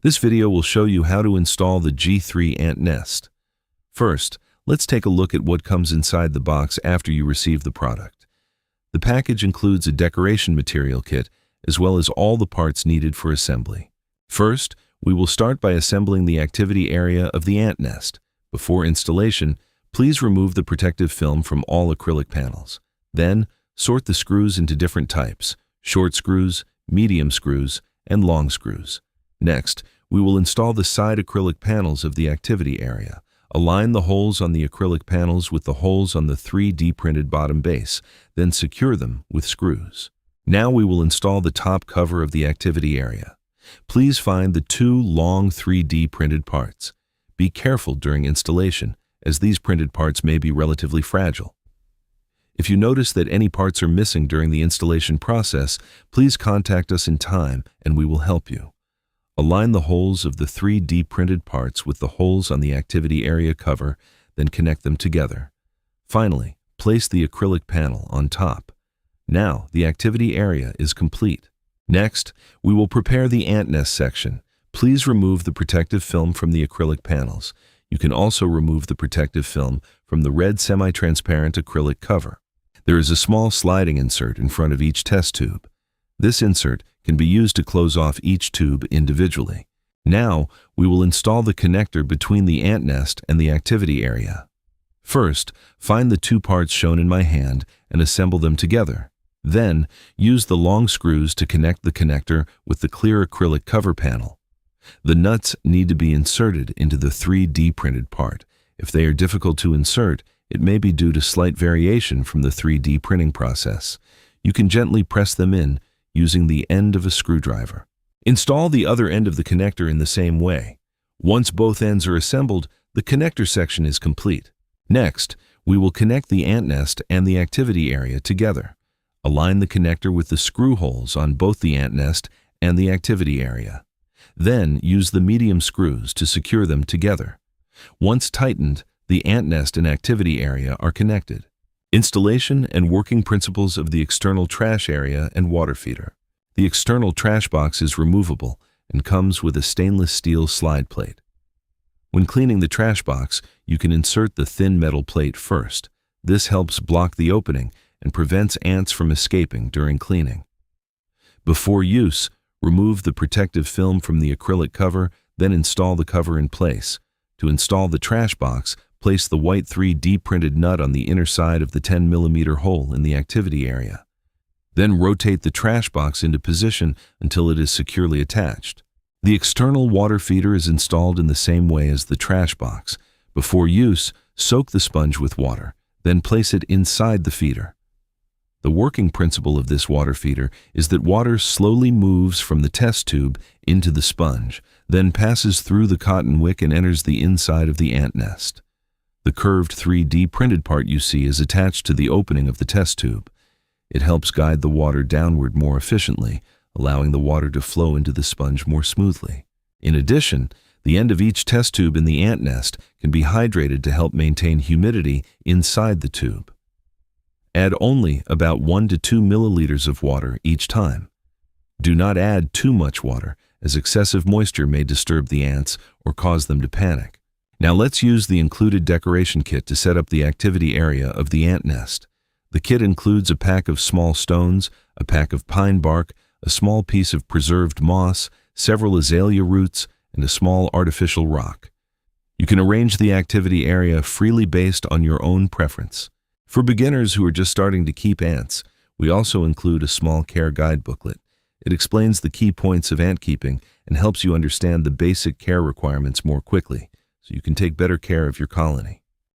This video will show you how to install the G3 Ant Nest. First, let's take a look at what comes inside the box after you receive the product. The package includes a decoration material kit, as well as all the parts needed for assembly. First, we will start by assembling the activity area of the ant nest. Before installation, please remove the protective film from all acrylic panels. Then, sort the screws into different types: short screws, medium screws, and long screws. Next, we will install the side acrylic panels of the activity area. Align the holes on the acrylic panels with the holes on the 3D printed bottom base, then secure them with screws. Now we will install the top cover of the activity area. Please find the two long 3D printed parts. Be careful during installation, as these printed parts may be relatively fragile. If you notice that any parts are missing during the installation process, please contact us in time and we will help you. Align the holes of the 3D printed parts with the holes on the activity area cover, then connect them together. Finally, place the acrylic panel on top. Now, the activity area is complete. Next, we will prepare the ant nest section. Please remove the protective film from the acrylic panels. You can also remove the protective film from the red semi-transparent acrylic cover. There is a small sliding insert in front of each test tube. This insert can be used to close off each tube individually. Now, we will install the connector between the ant nest and the activity area. First, find the two parts shown in my hand and assemble them together. Then, use the long screws to connect the connector with the clear acrylic cover panel. The nuts need to be inserted into the 3D printed part. If they are difficult to insert, it may be due to slight variation from the 3D printing process. You can gently press them in using the end of a screwdriver. Install the other end of the connector in the same way. Once both ends are assembled, the connector section is complete. Next, we will connect the ant nest and the activity area together. Align the connector with the screw holes on both the ant nest and the activity area. Then use the medium screws to secure them together. Once tightened, the ant nest and activity area are connected. Installation and working principles of the external trash area and water feeder. The external trash box is removable and comes with a stainless steel slide plate. When cleaning the trash box, you can insert the thin metal plate first. This helps block the opening and prevents ants from escaping during cleaning. Before use, remove the protective film from the acrylic cover, then install the cover in place. To install the trash box, place the white 3D printed nut on the inner side of the 10mm hole in the activity area. Then rotate the trash box into position until it is securely attached. The external water feeder is installed in the same way as the trash box. Before use, soak the sponge with water, then place it inside the feeder. The working principle of this water feeder is that water slowly moves from the test tube into the sponge, then passes through the cotton wick and enters the inside of the ant nest. The curved 3D printed part you see is attached to the opening of the test tube. It helps guide the water downward more efficiently, allowing the water to flow into the sponge more smoothly. In addition, the end of each test tube in the ant nest can be hydrated to help maintain humidity inside the tube. Add only about 1 to 2 milliliters of water each time. Do not add too much water, as excessive moisture may disturb the ants or cause them to panic. Now let's use the included decoration kit to set up the activity area of the ant nest. The kit includes a pack of small stones, a pack of pine bark, a small piece of preserved moss, several azalea roots, and a small artificial rock. You can arrange the activity area freely based on your own preference. For beginners who are just starting to keep ants, we also include a small care guide booklet. It explains the key points of ant keeping and helps you understand the basic care requirements more quickly, so you can take better care of your colony.